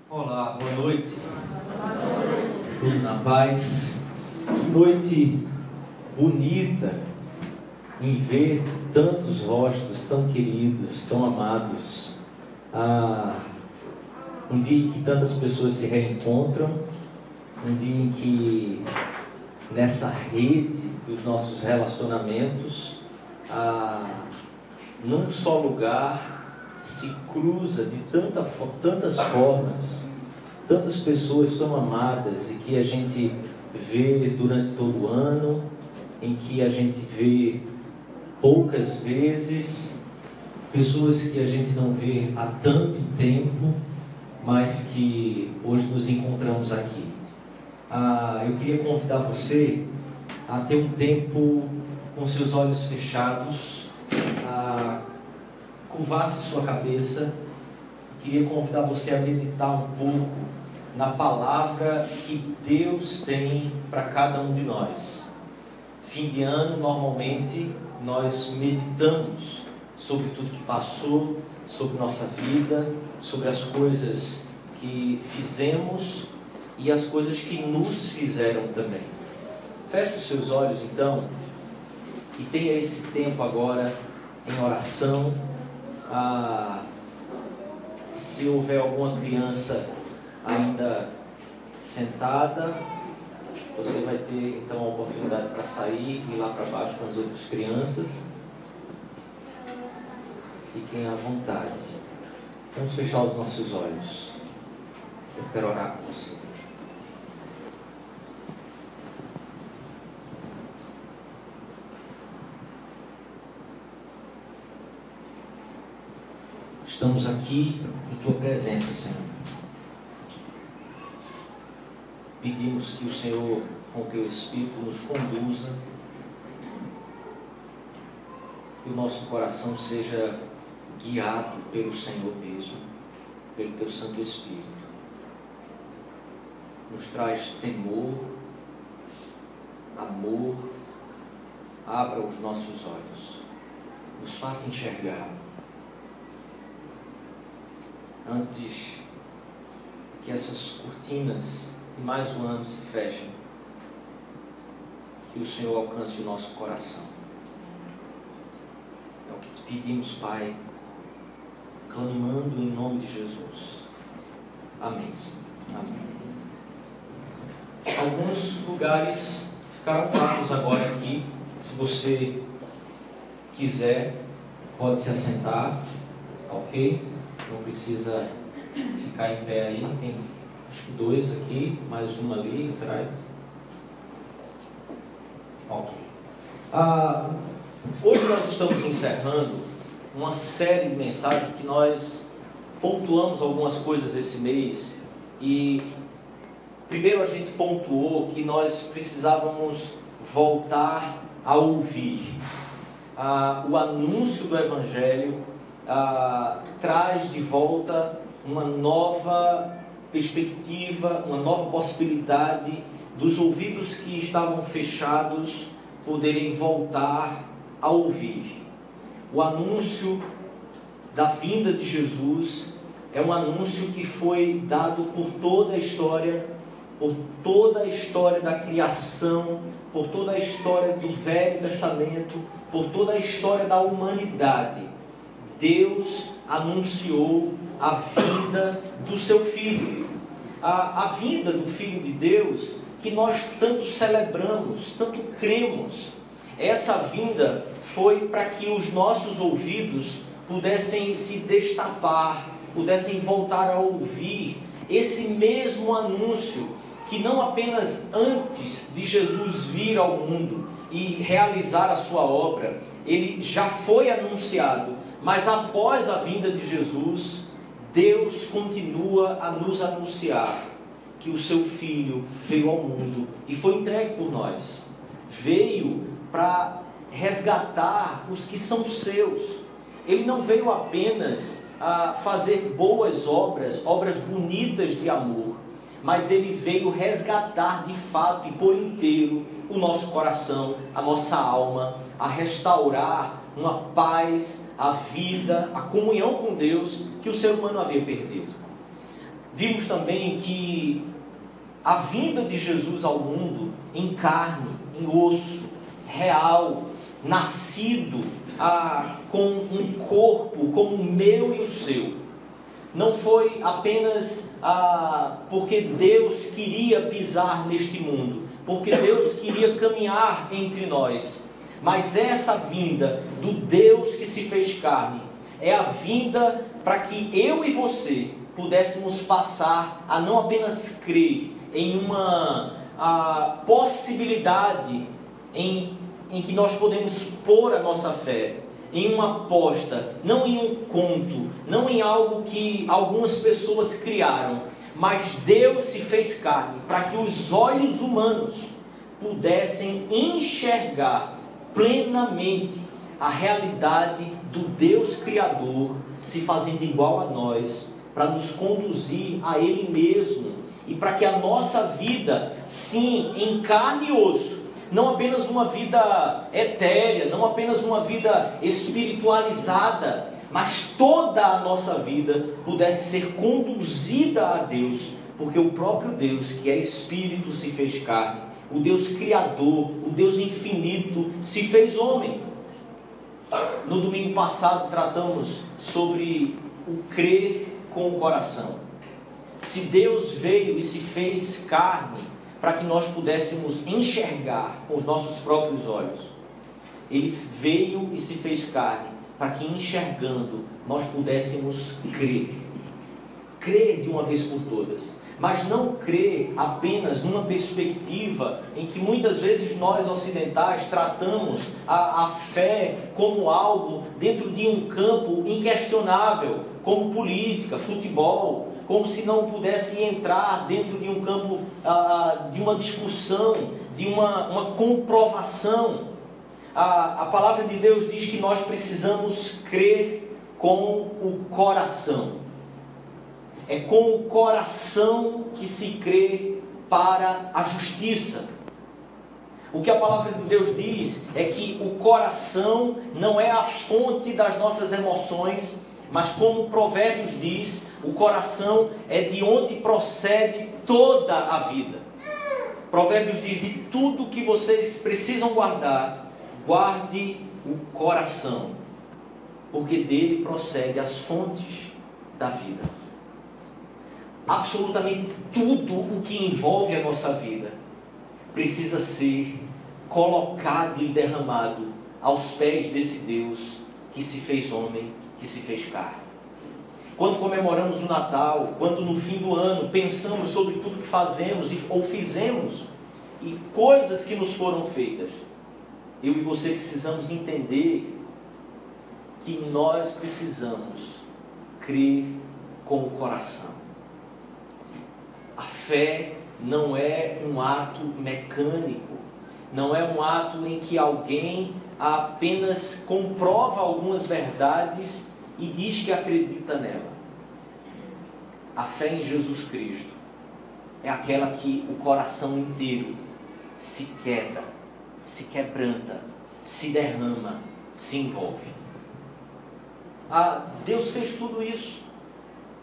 Olá, boa noite. Tudo na paz? Que noite bonita em ver tantos rostos tão queridos, tão amados. Um dia em que tantas pessoas se reencontram, um dia em que nessa rede dos nossos relacionamentos, num só lugar, se cruza de tantas formas, tantas pessoas tão amadas, e que a gente vê durante todo o ano, em que a gente vê poucas vezes, pessoas que a gente não vê há tanto tempo, mas que hoje nos encontramos aqui. Eu queria convidar você a ter um tempo com seus olhos fechados, curvasse sua cabeça. Queria convidar você a meditar um pouco na palavra que Deus tem para cada um de nós. Fim de ano, normalmente, nós meditamos sobre tudo que passou, sobre nossa vida, sobre as coisas que fizemos e as coisas que nos fizeram também. Feche os seus olhos, então, e tenha esse tempo agora em oração. Se houver alguma criança ainda sentada, você vai ter então a oportunidade para sair e ir lá para baixo com as outras crianças. Fiquem à vontade. Vamos fechar os nossos olhos. Eu quero orar com você. Estamos aqui em Tua presença, Senhor. Pedimos que o Senhor, com o Teu Espírito, nos conduza, que o nosso coração seja guiado pelo Senhor mesmo, pelo Teu Santo Espírito. Nos traz temor, amor, abra os nossos olhos, nos faça enxergar. Antes que essas cortinas de mais um ano se fechem, que o Senhor alcance o nosso coração. É o que te pedimos, Pai, clamando em nome de Jesus. Amém, Senhor. Amém. Alguns lugares ficaram vagos agora aqui. Se você quiser, pode se assentar, ok? Não precisa ficar em pé aí. Tem acho que 2 aqui, mais um ali atrás. Ok. Hoje nós estamos encerrando uma série de mensagens que nós pontuamos algumas coisas esse mês. E primeiro a gente pontuou que nós precisávamos voltar a ouvir. O anúncio do Evangelho traz de volta uma nova perspectiva, uma nova possibilidade dos ouvidos que estavam fechados poderem voltar a ouvir. O anúncio da vinda de Jesus é um anúncio que foi dado por toda a história da criação, por toda a história do Velho Testamento, por toda a história da humanidade. Deus anunciou a vinda do seu Filho. A vinda do Filho de Deus, que nós tanto celebramos, tanto cremos. Essa vinda foi para que os nossos ouvidos pudessem se destapar, pudessem voltar a ouvir esse mesmo anúncio, que não apenas antes de Jesus vir ao mundo e realizar a sua obra, ele já foi anunciado, mas após a vinda de Jesus, Deus continua a nos anunciar que o seu Filho veio ao mundo e foi entregue por nós. Veio para resgatar os que são seus. Ele não veio apenas a fazer boas obras, obras bonitas de amor, mas ele veio resgatar de fato e por inteiro o nosso coração, a nossa alma, a restaurar uma paz, a vida, a comunhão com Deus que o ser humano havia perdido. vimos também que a vinda de Jesus ao mundo em carne, em osso, real, nascido com um corpo como o meu e o seu, não foi apenas porque Deus queria pisar neste mundo, porque Deus queria caminhar entre nós, mas essa vinda do Deus que se fez carne é a vinda para que eu e você pudéssemos passar a não apenas crer em uma possibilidade em que nós podemos pôr a nossa fé, em uma aposta, não em um conto, não em algo que algumas pessoas criaram, mas Deus se fez carne para que os olhos humanos pudessem enxergar plenamente a realidade do Deus Criador se fazendo igual a nós, para nos conduzir a Ele mesmo e para que a nossa vida, sim, em carne e osso, não apenas uma vida etérea, não apenas uma vida espiritualizada, mas toda a nossa vida pudesse ser conduzida a Deus, porque o próprio Deus, que é Espírito, se fez carne, o Deus Criador, o Deus infinito, se fez homem. No domingo passado tratamos sobre o crer com o coração. Se Deus veio e se fez carne para que nós pudéssemos enxergar com os nossos próprios olhos, Ele veio e se fez carne para que, enxergando, nós pudéssemos crer. Crer de uma vez por todas. Mas não crer apenas numa perspectiva em que muitas vezes nós ocidentais tratamos a fé como algo dentro de um campo inquestionável, como política, futebol, como se não pudesse entrar dentro de um campo de uma discussão, de uma comprovação. A palavra de Deus diz que nós precisamos crer com o coração. É com o coração que se crê para a justiça. O que a palavra de Deus diz é que o coração não é a fonte das nossas emoções, mas como o Provérbios diz, o coração é de onde procede toda a vida. Provérbios diz: de tudo que vocês precisam guardar, guarde o coração, porque dele procede as fontes da vida. Absolutamente tudo o que envolve a nossa vida precisa ser colocado e derramado aos pés desse Deus que se fez homem, que se fez carne. Quando comemoramos o Natal, quando no fim do ano pensamos sobre tudo que fazemos ou fizemos e coisas que nos foram feitas, eu e você precisamos entender que nós precisamos crer com o coração. A fé não é um ato mecânico, não é um ato em que alguém apenas comprova algumas verdades e diz que acredita nela. A fé em Jesus Cristo é aquela que o coração inteiro se queda, se quebranta, se derrama, se envolve. Deus fez tudo isso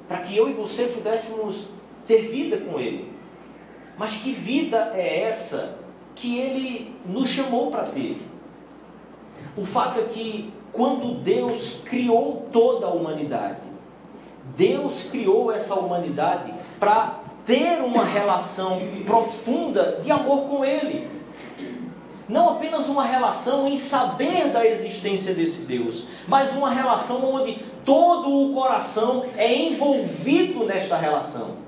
para que eu e você pudéssemos ter vida com Ele. Mas que vida é essa que Ele nos chamou para ter? O fato é que quando Deus criou toda a humanidade, Deus criou essa humanidade para ter uma relação profunda de amor com Ele. Não apenas uma relação em saber da existência desse Deus, mas uma relação onde todo o coração é envolvido nesta relação.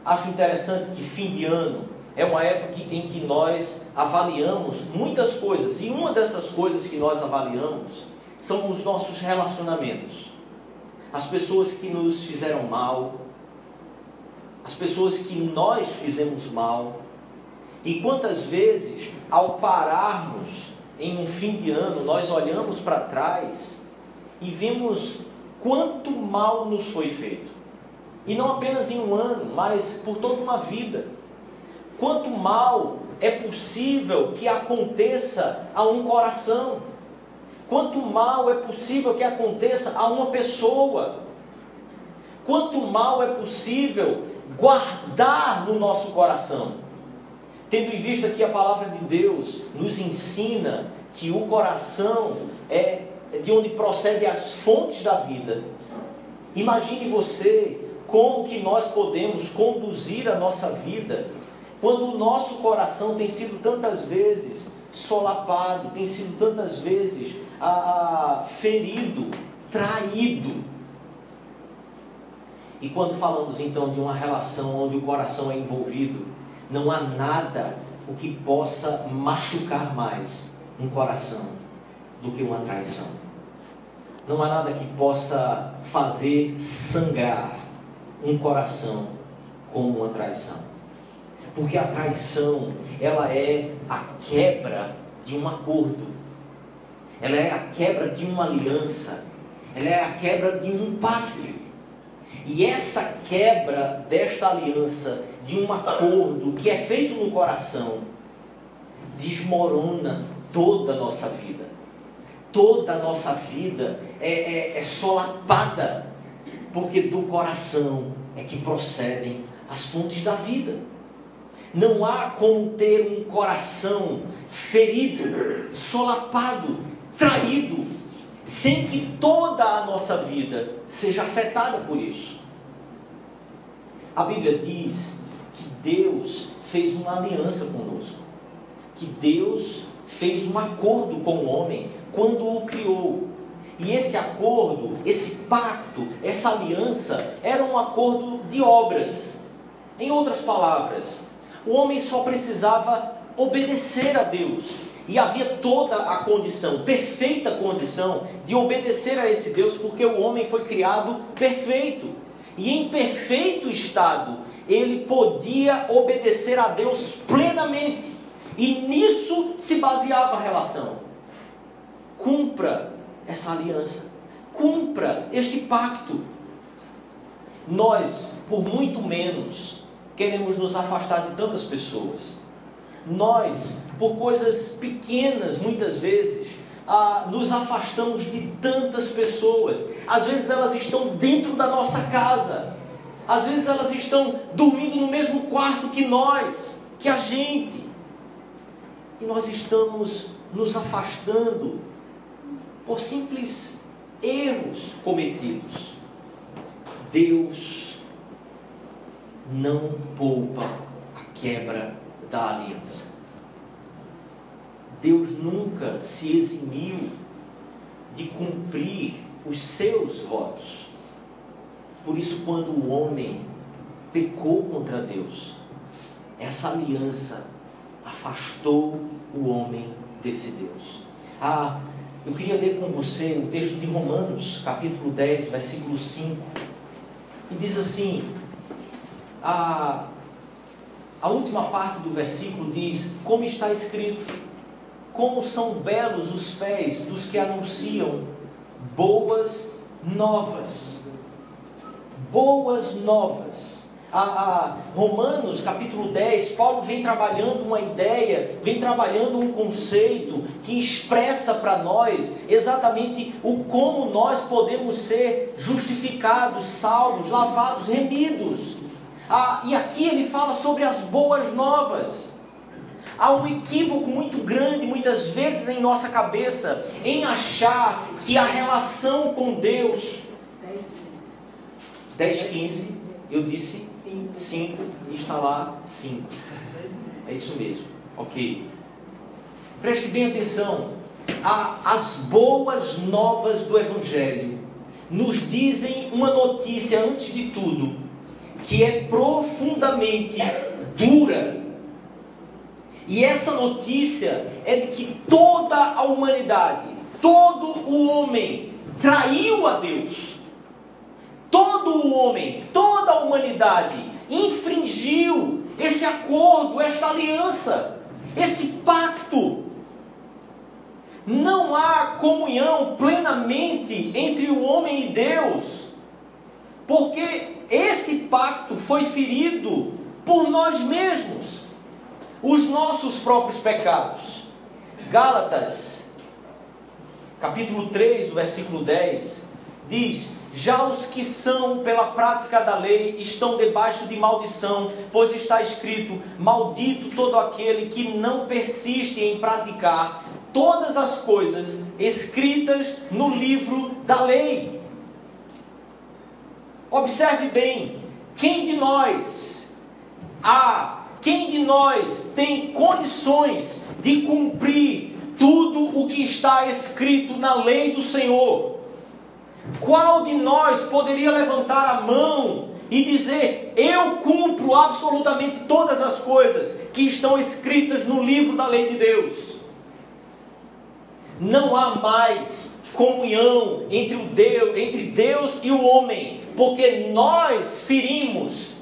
Acho interessante que fim de ano é uma época em que nós avaliamos muitas coisas, e uma dessas coisas que nós avaliamos são os nossos relacionamentos. As pessoas que nos fizeram mal, as pessoas que nós fizemos mal. E quantas vezes, ao pararmos em um fim de ano, nós olhamos para trás e vemos quanto mal nos foi feito. E não apenas em um ano, mas por toda uma vida. Quanto mal é possível que aconteça a um coração? Quanto mal é possível que aconteça a uma pessoa? quanto mal é possível guardar no nosso coração. Tendo em vista que a palavra de Deus nos ensina que o coração é de onde procedem as fontes da vida. Imagine você como que nós podemos conduzir a nossa vida quando o nosso coração tem sido tantas vezes solapado, tem sido tantas vezes ferido, traído. E quando falamos então de uma relação onde o coração é envolvido, não há nada o que possa machucar mais um coração do que uma traição. Não há nada que possa fazer sangrar um coração como uma traição. Porque a traição, ela é a quebra de um acordo. Ela é a quebra de uma aliança. Ela é a quebra de um pacto. E essa quebra desta aliança, de um acordo que é feito no coração, desmorona toda a nossa vida. Toda a nossa vida é solapada, porque do coração é que procedem as fontes da vida. Não há como ter um coração ferido, solapado, traído, sem que toda a nossa vida seja afetada por isso. A Bíblia diz que Deus fez uma aliança conosco, que Deus fez um acordo com o homem quando o criou. E esse acordo, esse pacto, essa aliança era um acordo de obras. Em outras palavras, o homem só precisava obedecer a Deus. E havia toda a condição, perfeita condição, de obedecer a esse Deus, porque o homem foi criado perfeito. E em perfeito estado, ele podia obedecer a Deus plenamente. E nisso se baseava a relação. Cumpra essa aliança. Cumpra este pacto. Nós, por muito menos, queremos nos afastar de tantas pessoas. Nós, por coisas pequenas, muitas vezes, nos afastamos de tantas pessoas. Às vezes elas estão dentro da nossa casa. Às vezes elas estão dormindo no mesmo quarto que nós, que a gente. E nós estamos nos afastando por simples erros cometidos. Deus não poupa a quebra da aliança. Deus nunca se eximiu de cumprir os seus votos. Por isso, quando o homem pecou contra Deus, essa aliança afastou o homem desse Deus. Eu queria ler com você o texto de Romanos, capítulo 10, versículo 5, e diz assim, a última parte do versículo diz, como está escrito, como são belos os pés dos que anunciam boas novas. Boas novas. Romanos capítulo 10, Paulo vem trabalhando uma ideia, vem trabalhando um conceito que expressa para nós exatamente o como nós podemos ser justificados, salvos, lavados, remidos. E aqui ele fala sobre as boas novas. Há um equívoco muito grande, muitas vezes em nossa cabeça, em achar que a relação com Deus... 10:15, eu disse 5, está lá 5. É isso mesmo, ok. Preste bem atenção. As boas novas do Evangelho nos dizem uma notícia, antes de tudo, que é profundamente dura. E essa notícia é de que toda a humanidade, todo o homem traiu a Deus. Todo o homem, toda a humanidade infringiu esse acordo, esta aliança, esse pacto. Não há comunhão plenamente entre o homem e Deus, porque esse pacto foi ferido por nós mesmos, os nossos próprios pecados. Gálatas, capítulo 3, versículo 10, diz Já os que são pela prática da lei estão debaixo de maldição, pois está escrito: maldito todo aquele que não persiste em praticar todas as coisas escritas no livro da lei. Observe bem, quem de nós tem condições de cumprir tudo o que está escrito na lei do Senhor? Qual de nós poderia levantar a mão e dizer: eu cumpro absolutamente todas as coisas que estão escritas no livro da lei de Deus? Não há mais comunhão entre Deus e o homem, porque nós ferimos.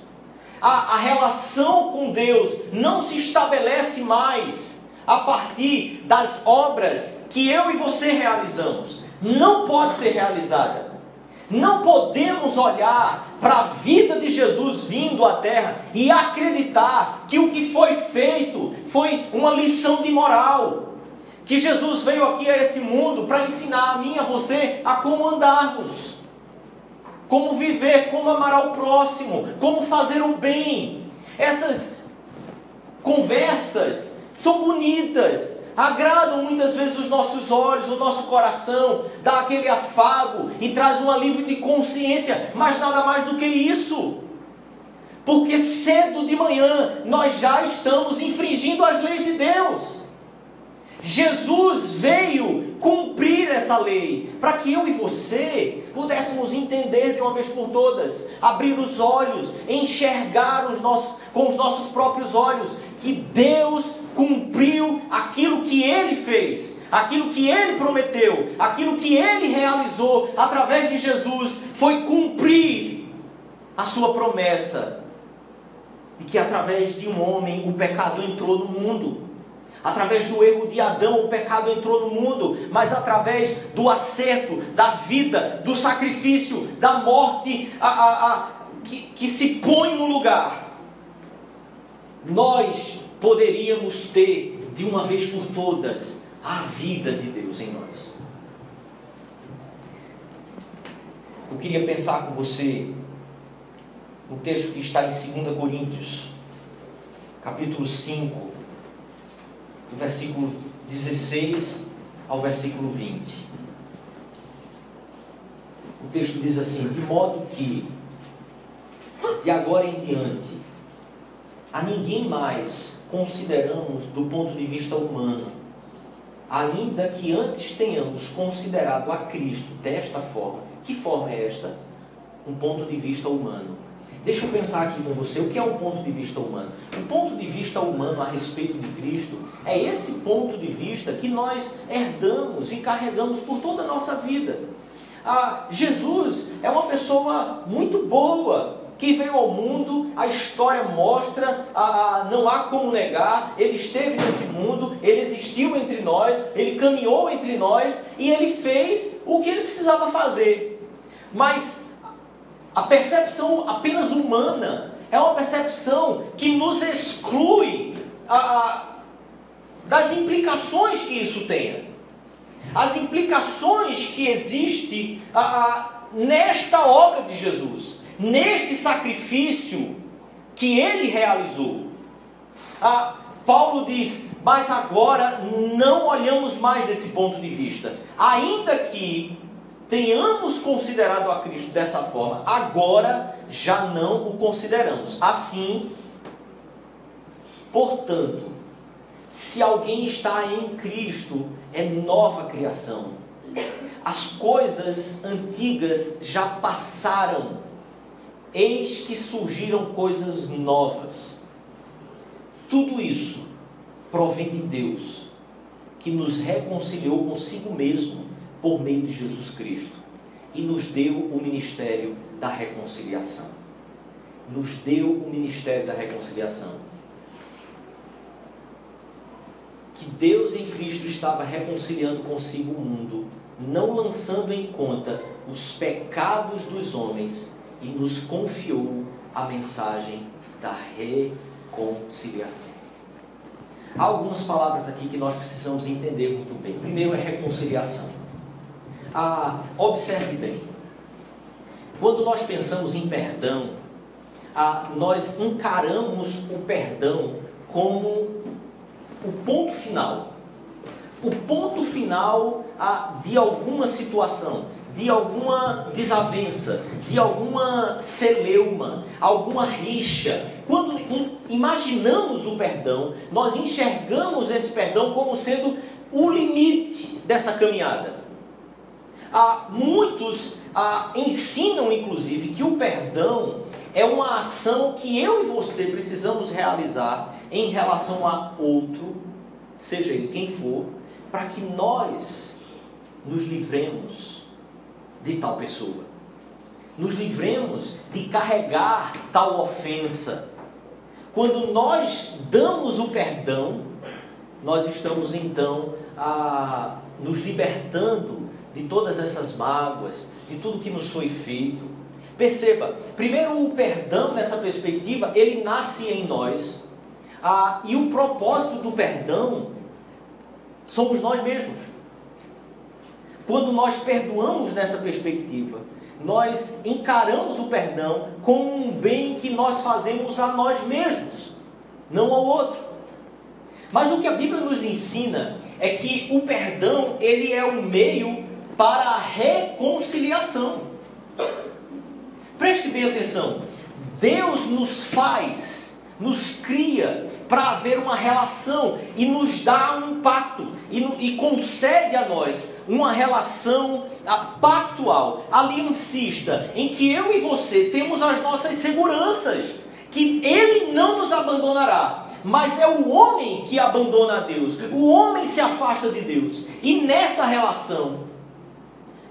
A relação com Deus não se estabelece mais a partir das obras que eu e você realizamos. Não pode ser realizada. Não podemos olhar para a vida de Jesus vindo à terra e acreditar que o que foi feito foi uma lição de moral. Que Jesus veio aqui a esse mundo para ensinar a mim e a você a como andarmos, como viver, como amar ao próximo, como fazer o bem. Essas conversas são bonitas, agradam muitas vezes os nossos olhos, o nosso coração, dá aquele afago e traz um alívio de consciência, mas nada mais do que isso. Porque cedo de manhã nós já estamos infringindo as leis de Deus. Jesus veio cumprir essa lei, para que eu e você pudéssemos entender de uma vez por todas, abrir os olhos, enxergar com os nossos próprios olhos, que Deus cumpriu aquilo que Ele fez, aquilo que Ele prometeu, aquilo que Ele realizou através de Jesus, foi cumprir a sua promessa, de que através de um homem o pecado entrou no mundo. Através do erro de Adão, o pecado entrou no mundo, mas através do acerto, da vida, do sacrifício, da morte que se põe no lugar, nós poderíamos ter, de uma vez por todas, a vida de Deus em nós. Eu queria pensar com você no texto que está em 2 Coríntios, capítulo 5, do versículo 16 ao versículo 20. O texto diz assim: de modo que, de agora em diante, a ninguém mais consideramos do ponto de vista humano, ainda que antes tenhamos considerado a Cristo desta forma. Que forma é esta? Um ponto de vista humano. Deixa eu pensar aqui com você, o que é um ponto de vista humano? O ponto de vista humano a respeito de Cristo é esse ponto de vista que nós herdamos e carregamos por toda a nossa vida. Jesus é uma pessoa muito boa, que veio ao mundo, a história mostra, não há como negar, ele esteve nesse mundo, ele existiu entre nós, ele caminhou entre nós e ele fez o que ele precisava fazer. Mas a percepção apenas humana é uma percepção que nos exclui das implicações que isso tenha. As implicações que existem nesta obra de Jesus, neste sacrifício que Ele realizou. Paulo diz: mas agora não olhamos mais desse ponto de vista. Ainda que tenhamos considerado a Cristo dessa forma, agora já não o consideramos. Assim, portanto, se alguém está em Cristo, é nova criação. As coisas antigas já passaram, eis que surgiram coisas novas. Tudo isso provém de Deus, que nos reconciliou consigo mesmo por meio de Jesus Cristo e nos deu o ministério da reconciliação. Nos deu o ministério da reconciliação. Que Deus em Cristo estava reconciliando consigo o mundo, não lançando em conta os pecados dos homens, e nos confiou a mensagem da reconciliação. Há algumas palavras aqui que nós precisamos entender muito bem. Primeiro é reconciliação. Observe bem. quando nós pensamos em perdão, nós encaramos o perdão como o ponto final. O ponto final de alguma situação, de alguma desavença, de alguma celeuma, alguma rixa. Quando imaginamos o perdão, nós enxergamos esse perdão como sendo o limite dessa caminhada. Muitos ensinam, inclusive, que o perdão é uma ação que eu e você precisamos realizar em relação a outro, seja ele quem for, para que nós nos livremos de tal pessoa, nos livremos de carregar tal ofensa. Quando nós damos o perdão, nós estamos então nos libertando de todas essas mágoas, de tudo que nos foi feito. Perceba, primeiro o perdão nessa perspectiva, ele nasce em nós, e o propósito do perdão somos nós mesmos. Quando nós perdoamos nessa perspectiva, nós encaramos o perdão como um bem que nós fazemos a nós mesmos, não ao outro. Mas o que a Bíblia nos ensina é que o perdão, ele é um meio para a reconciliação. Preste bem atenção. Deus nos cria para haver uma relação e nos dá um pacto e concede a nós uma relação pactual, aliancista, em que eu e você temos as nossas seguranças, que Ele não nos abandonará. Mas é o homem que abandona a Deus, o homem se afasta de Deus. E nessa relação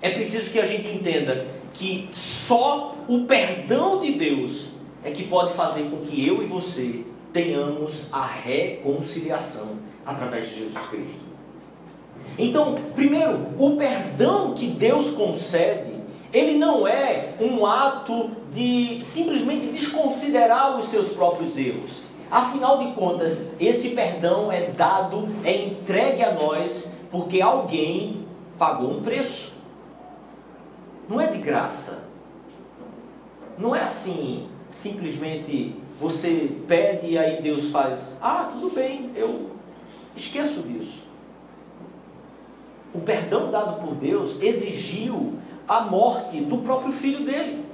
é preciso que a gente entenda que só o perdão de Deus é que pode fazer com que eu e você tenhamos a reconciliação através de Jesus Cristo. Então, primeiro, o perdão que Deus concede, ele não é um ato de simplesmente desconsiderar os seus próprios erros. Afinal de contas, esse perdão é dado, é entregue a nós, porque alguém pagou um preço. Não é de graça. Não é assim, simplesmente você pede e aí Deus faz, tudo bem, eu esqueço disso. O perdão dado por Deus exigiu a morte do próprio filho dele.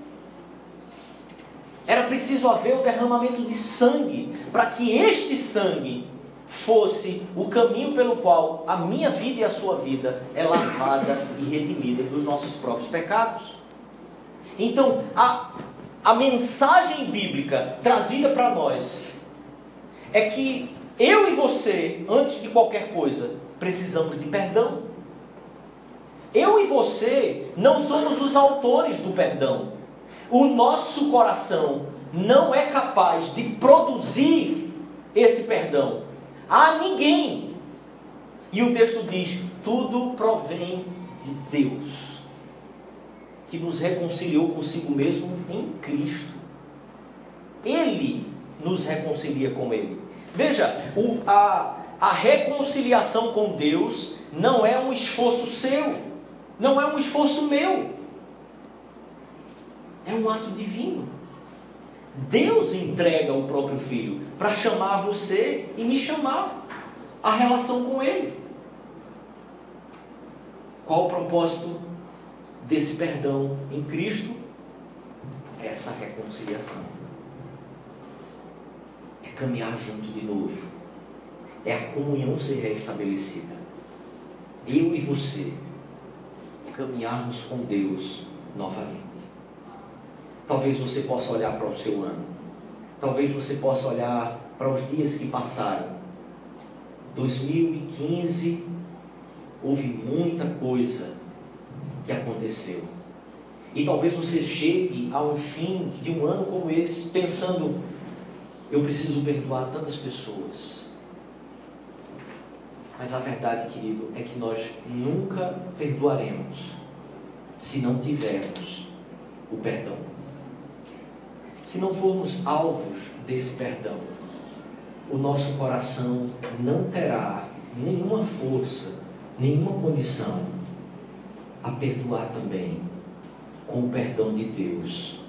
Era preciso haver o derramamento de sangue, para que este sangue fosse o caminho pelo qual a minha vida e a sua vida é lavada e redimida dos nossos próprios pecados. Então, a mensagem bíblica trazida para nós é que eu e você, antes de qualquer coisa, precisamos de perdão. Eu e você não somos os autores do perdão. O nosso coração não é capaz de produzir esse perdão a ninguém. E o texto diz, tudo provém de Deus, que nos reconciliou consigo mesmo em Cristo. Ele nos reconcilia com Ele. Veja, a reconciliação com Deus não é um esforço seu, não é um esforço meu. É um ato divino. Deus entrega o próprio Filho para chamar você e me chamar a relação com Ele. Qual o propósito desse perdão em Cristo? Essa reconciliação. É caminhar junto de novo. É a comunhão ser restabelecida. Eu e você caminharmos com Deus novamente. Talvez você possa olhar para o seu ano. Talvez você possa olhar para os dias que passaram. 2015, houve muita coisa que aconteceu. E talvez você chegue a um fim de um ano como esse, pensando, eu preciso perdoar tantas pessoas. Mas a verdade, querido, é que nós nunca perdoaremos se não tivermos o perdão. Se não formos alvos desse perdão, o nosso coração não terá nenhuma força, nenhuma condição a perdoar também com o perdão de Deus,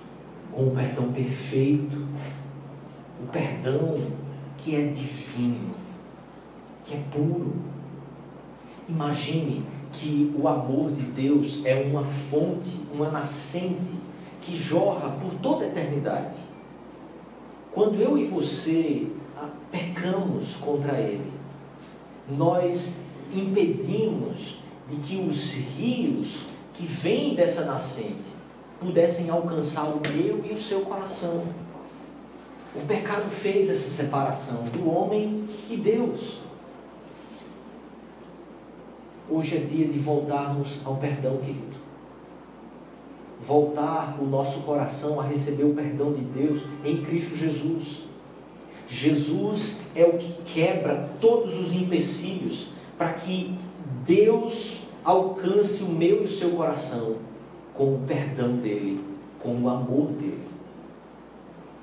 com o perdão perfeito, o perdão que é divino, que é puro. Imagine que o amor de Deus é uma fonte, uma nascente que jorra por toda a eternidade. Quando eu e você pecamos contra Ele, nós impedimos de que os rios que vêm dessa nascente pudessem alcançar o meu e o seu coração. O pecado fez essa separação do homem e Deus. Hoje é dia de voltarmos ao perdão, querido. Voltar o nosso coração a receber o perdão de Deus em Cristo Jesus. Jesus é o que quebra todos os empecilhos para que Deus alcance o meu e o seu coração com o perdão dele, com o amor dele.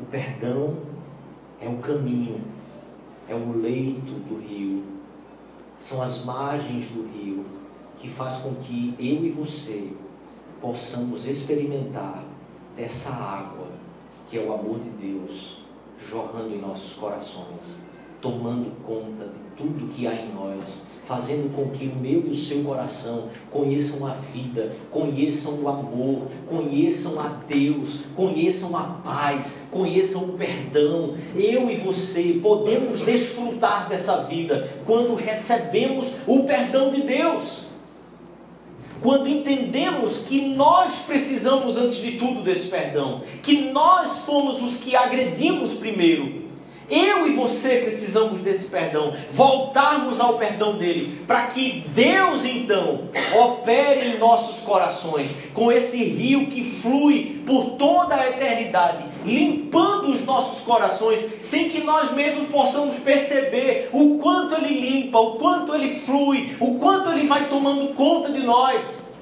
O perdão é o caminho, é o leito do rio, são as margens do rio que faz com que eu e você possamos experimentar dessa água que é o amor de Deus jorrando em nossos corações, tomando conta de tudo que há em nós, fazendo com que o meu e o seu coração conheçam a vida, conheçam o amor, conheçam a Deus, conheçam a paz, conheçam o perdão. Eu e você podemos desfrutar dessa vida quando recebemos o perdão de Deus, quando entendemos que nós precisamos antes de tudo desse perdão, que nós fomos os que agredimos primeiro. Eu e você precisamos desse perdão, voltarmos ao perdão dele, para que Deus então opere em nossos corações, com esse rio que flui por toda a eternidade, limpando os nossos corações, sem que nós mesmos possamos perceber o quanto ele limpa, o quanto ele flui, o quanto ele vai tomando conta de nós.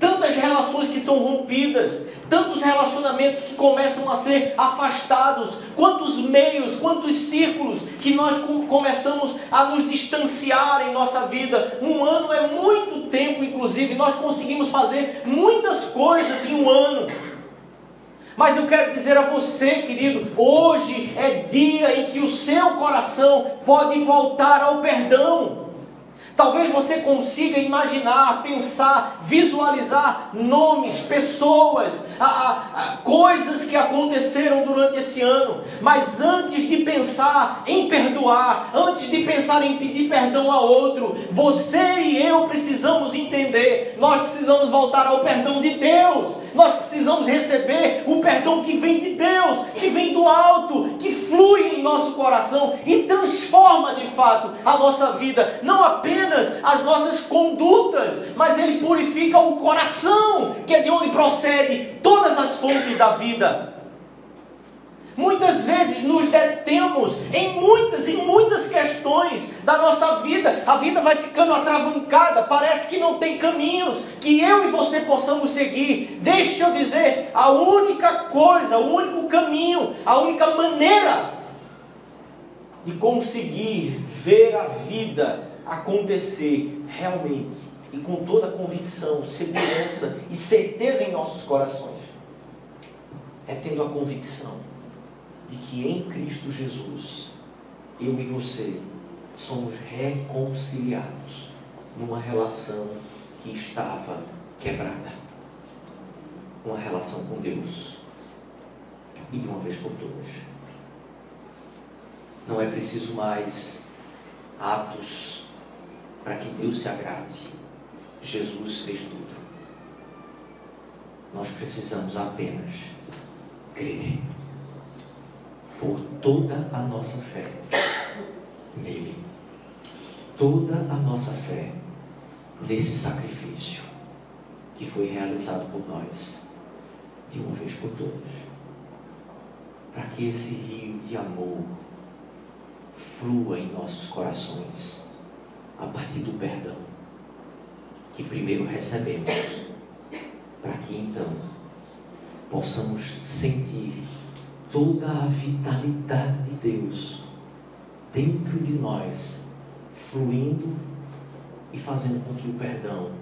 Tantas relações que são rompidas, tantos relacionamentos que começam a ser afastados, quantos meios, quantos círculos que nós começamos a nos distanciar em nossa vida. Um ano é muito tempo, inclusive, nós conseguimos fazer muitas coisas em um ano. Mas eu quero dizer a você, querido, hoje é dia em que o seu coração pode voltar ao perdão. Talvez você consiga imaginar, pensar, visualizar nomes, pessoas, coisas que aconteceram durante esse ano. Mas antes de pensar em perdoar, antes de pensar em pedir perdão a outro, você e eu precisamos entender, nós precisamos voltar ao perdão de Deus. Nós precisamos receber o perdão que vem de Deus, que vem do alto, que flui em nosso coração e transforma de fato a nossa vida, não apenas as nossas condutas, mas ele purifica o coração, que é de onde procede todas as fontes da vida. Muitas vezes nos detemos em muitas questões da nossa vida. A vida vai ficando atravancada, parece que não tem caminhos que eu e você possamos seguir. Deixa eu dizer, a única coisa, o único caminho, a única maneira de conseguir ver a vida acontecer realmente e com toda a convicção, segurança e certeza em nossos corações é tendo a convicção de que em Cristo Jesus eu e você somos reconciliados numa relação que estava quebrada, uma relação com Deus, e de uma vez por todas não é preciso mais atos para que Deus se agrade. Jesus fez tudo. Nós precisamos apenas crer por toda a nossa fé nele, toda a nossa fé nesse sacrifício que foi realizado por nós de uma vez por todas, para que esse rio de amor flua em nossos corações a partir do perdão que primeiro recebemos, para que então possamos sentir toda a vitalidade de Deus dentro de nós, fluindo e fazendo com que o perdão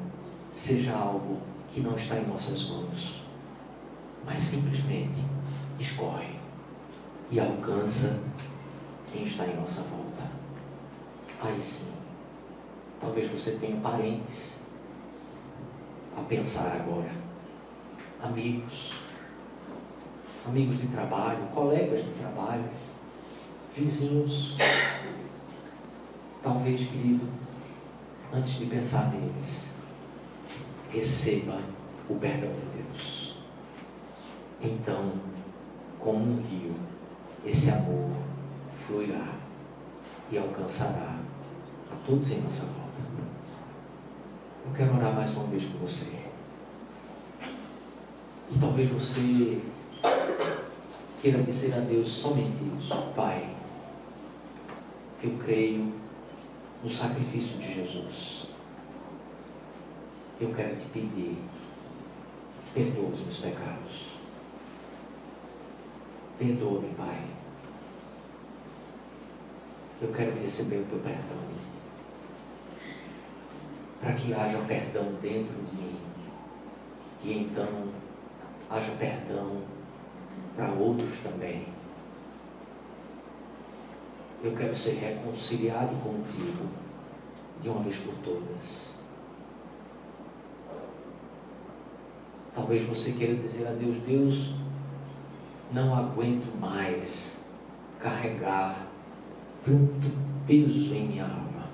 seja algo que não está em nossas mãos, mas simplesmente escorre e alcança quem está em nossa volta. Aí sim, talvez você tenha parentes a pensar agora, amigos de trabalho, colegas de trabalho, vizinhos. Talvez, querido, antes de pensar neles, receba o perdão de Deus. Então, como um rio, esse amor fluirá e alcançará a todos em nossa volta. Eu quero orar mais uma vez por você. E talvez você queira dizer a Deus somente isso: Pai, eu creio no sacrifício de Jesus. Eu quero te pedir, perdoa os meus pecados. Perdoa-me, Pai. Eu quero receber o teu perdão, para que haja perdão dentro de mim, e então haja perdão para outros também. Eu quero ser reconciliado contigo de uma vez por todas. Talvez você queira dizer a Deus: Deus, não aguento mais carregar tanto peso em minha alma.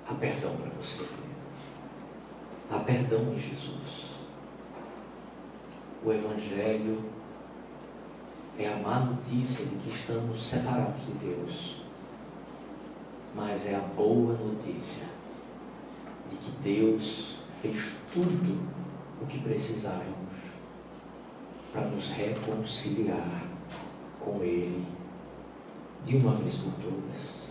Há perdão para você, querido. Há perdão em Jesus. O Evangelho é a má notícia de que estamos separados de Deus, mas é a boa notícia de que Deus fez tudo o que precisávamos para nos reconciliar com Ele de uma vez por todas.